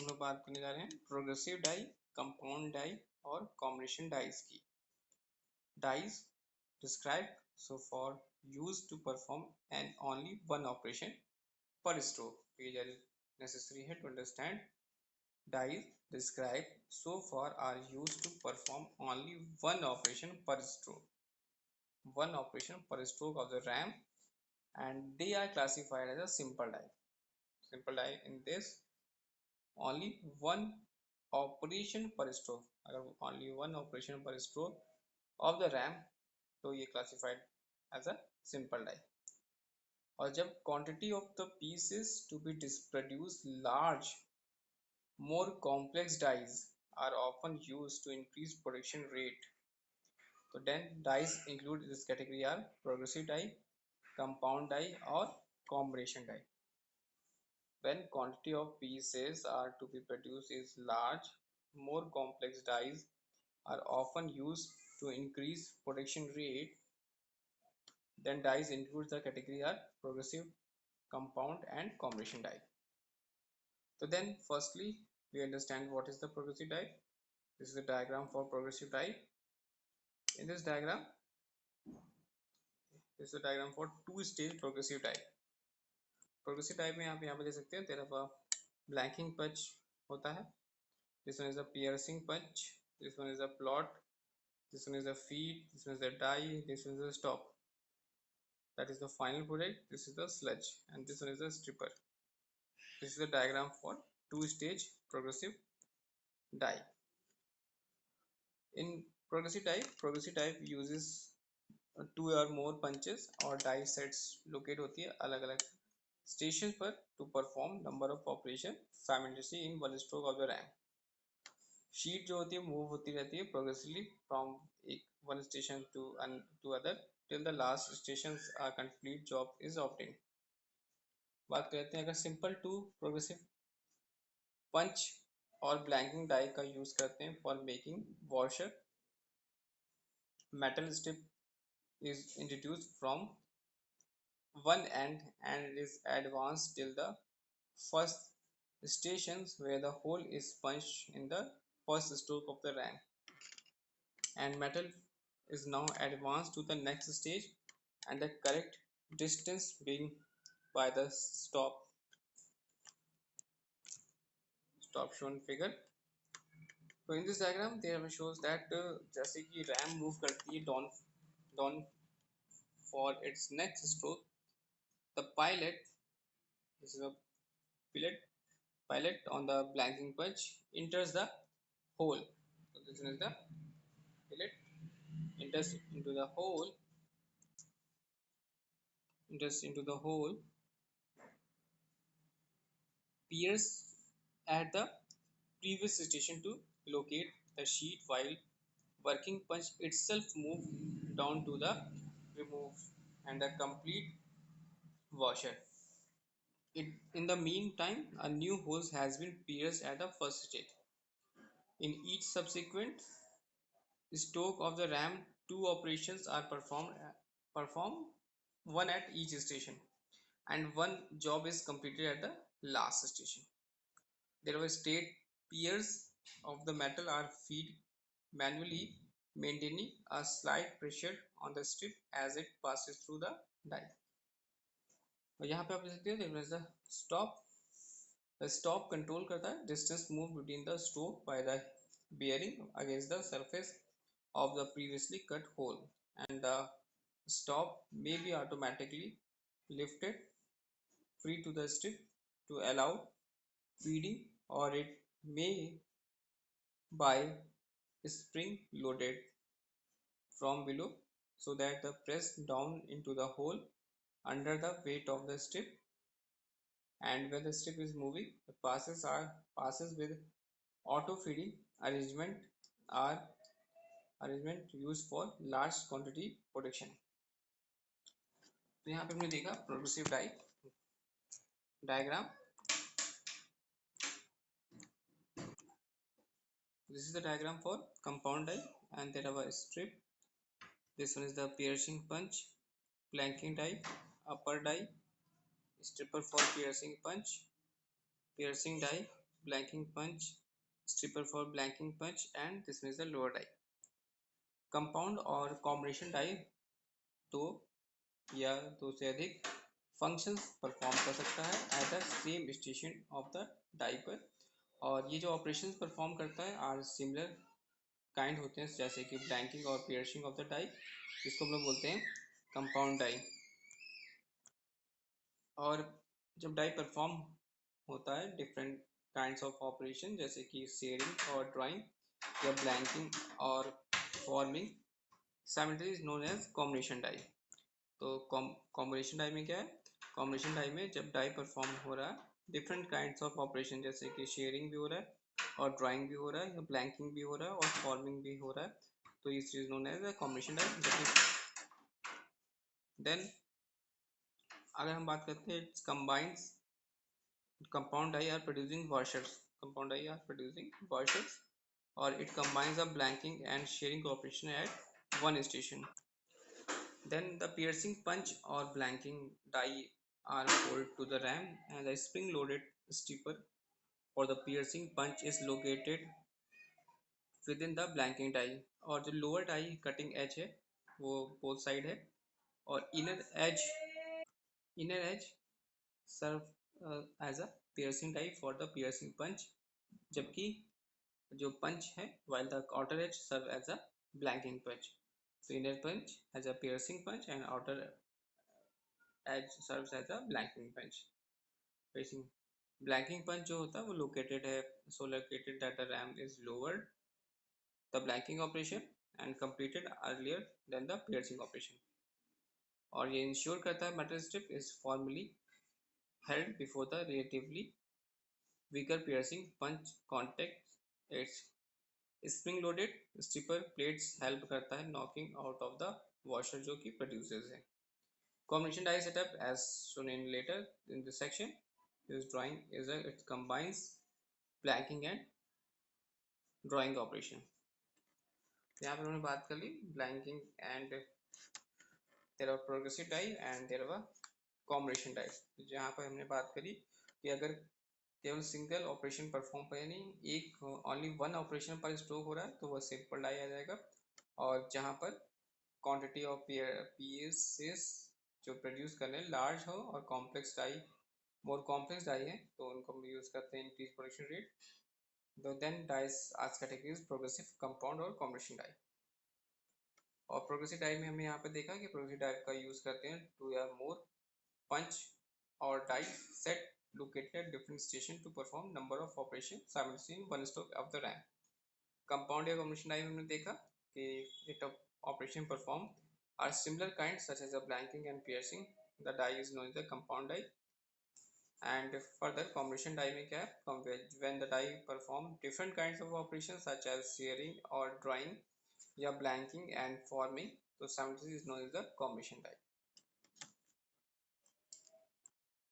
हम लोग बात करने जा रहे हैं प्रोग्रेसिव डाई, कंपाउंड डाई और कॉम्बिनेशन डाइज की। Dies described so far used to perform an only one operation per stroke. Page necessary है to understand. Dies described so far are used to perform only one operation per stroke. One operation per stroke of the RAM, and they are classified as a simple die. Simple die in this only one operation per stroke. अगर only one operation per stroke of the RAM तो ये classified as a simple die. और जब quantity of the pieces to be produced large, more complex dies are often used to increase production rate. तो then dies include this category are progressive die, compound die और combination die. When quantity of pieces are to be produced is large, more complex dies are often used to increase production rate. Then dies includes the category are progressive, compound and combination die. So then firstly we understand what is the progressive die. This is the diagram for progressive die. In this diagram, this is the diagram for two stage progressive die. Progressive die में आप यहाँ पे देख सकते हैं तेरा blanking punch होता है. This one is a piercing punch, this one is a plot, this one is a feed, this one is a die, this one is a stop. That is the final product. This is the sludge and this one is the stripper. This is the diagram for two stage progressive die. In progressive type uses two or more punches और die sets locate होती है अलग अलग station पर to perform number of operation simultaneously in one stroke of the RAM. Sheet जो होती है move होती रहती है progressively from एक one station to other till the last stations are complete job is obtained. बात करते हैं अगर सिंपल टू प्रोग्रेसिव पंच और ब्लैंकिंग डाई का यूज करते हैं for making washer. Metal strip is introduced from one end and it is advanced till the first stations where the hole is punched in the first stroke of the RAM, and metal is now advanced to the next stage and the correct distance being by the stop shown figure. So in this diagram there shows that जैसे कि RAM move करती है down for its next stroke, the pilot, this is a pilot on the blanking punch enters the hole. So this is the pilot enters into the hole, peers at the previous station to locate the sheet while working punch itself move down to the remove and the complete washer. In the meantime, a new hose has been pierced at the first stage. In each subsequent stroke of the RAM, two operations are performed one at each station, and one job is completed at the last station. There were straight piers of the metal are feed manually, maintaining a slight pressure on the strip as it passes through the die. और यहाँ पे आप देख सकते हैं the stop control करता है distance moved between the stroke by the bearing against the surface of the previously cut hole, and the stop may be automatically lifted free to the strip to allow feeding, or it may by spring loaded from below so that the press down into the hole under the weight of the strip, and when the strip is moving the passes with auto feeding arrangement used for large quantity production. तो यहाँ पे हमने देखा progressive die diagram. This is the diagram for compound die, and there are a strip. This one is the piercing punch, blanking die, upper die, stripper for piercing punch, piercing die, blanking punch, stripper for blanking punch, and this is the lower die. Compound और combination die दो या दो से अधिक functions perform कर सकता है at the same station of the die पर, और ये जो ऑपरेशंस परफॉर्म करता है आर सिमिलर काइंड होते हैं, जैसे कि ब्लैंकिंग और पियर्सिंग ऑफ द डाई, जिसको हम लोग बोलते हैं कंपाउंड डाई। और जब डाई परफॉर्म होता है डिफरेंट काइंड्स ऑफ ऑपरेशन, जैसे कि शेयरिंग और ड्राइंग या ब्लैंकिंग और forming, simultaneously is known as combination die. तो कॉम्बिनेशन डाई में क्या है, कॉम्बिनेशन डाई में जब डाई परफॉर्म हो रहा है डिफरेंट काइंड्स ऑफ ऑपरेशन, जैसे कि शेयरिंग भी हो रहा है और ड्राइंग भी हो रहा है या ब्लैंकिंग भी हो रहा है और फॉर्मिंग भी हो रहा है, तो इस चीज known as combination die. Then अगर हम बात करते हैं combined compound die are producing washers, compound die are producing washers, or it combines the blanking and shearing operation at one station. Then the piercing punch or blanking die are pulled to the ram, and the spring loaded stripper for the piercing punch is located within the blanking die, और जो lower die cutting edge है वो both side है, और inner edge serve as a piercing die for the piercing punch, जबकि जो पंच है while the outer edge serve as a blanking punch. So inner punch has a piercing punch and outer edge serves as a blanking punch. Piercing blanking punch जो होता है वो located है, so located that the ram is lowered the blanking operation and completed earlier than the piercing operation. और ये ensure करता है metal strip is formally held before the relatively weaker piercing punch contacts its spring loaded stripper plates help करता है knocking out of the washer जो कि producers है। Combination die setup as shown in later in this section, this drawing is it combines blanking and drawing operation। यहाँ पर हमने बात कर ली blanking and there are progressive dye and there are combination dye. जहाँ पर हमने बात करी कि अगर केवल सिंगल ऑपरेशन परफॉर्म पर, यानी एक ओनली वन ऑपरेशन पर स्ट्रोक हो रहा है तो वह सिंपल डाई आ जाएगा, और जहाँ पर क्वांटिटी ऑफ पीसेस जो प्रोड्यूस कर रहे हैं लार्ज हो और complex die more complex die है तो उनको हम यूज करते हैं इंक्रीज प्रोडक्शन रेट। तो देन डाइस आज कैटेगरीज प्रोग्रेसिव, कंपाउंड और कॉम्बिनेशन डाई। और प्रोग्रेसिव डाई में हमने यहाँ पे देखा कि प्रोग्रेसिव डाई का यूज करते हैं टू या मोर पंच और die set located at different station to perform number of operation simultaneously in one stroke of the RAM। Compound या कॉम्बिनेशन डाई में हमने देखा कि it operation perform are similar kinds such as a blanking and piercing, the die is known as the compound die। and further combination die में क्या है, when the die perform different kinds of operations such as shearing or drawing या blanking and forming, तो simultaneously is known as the combination die।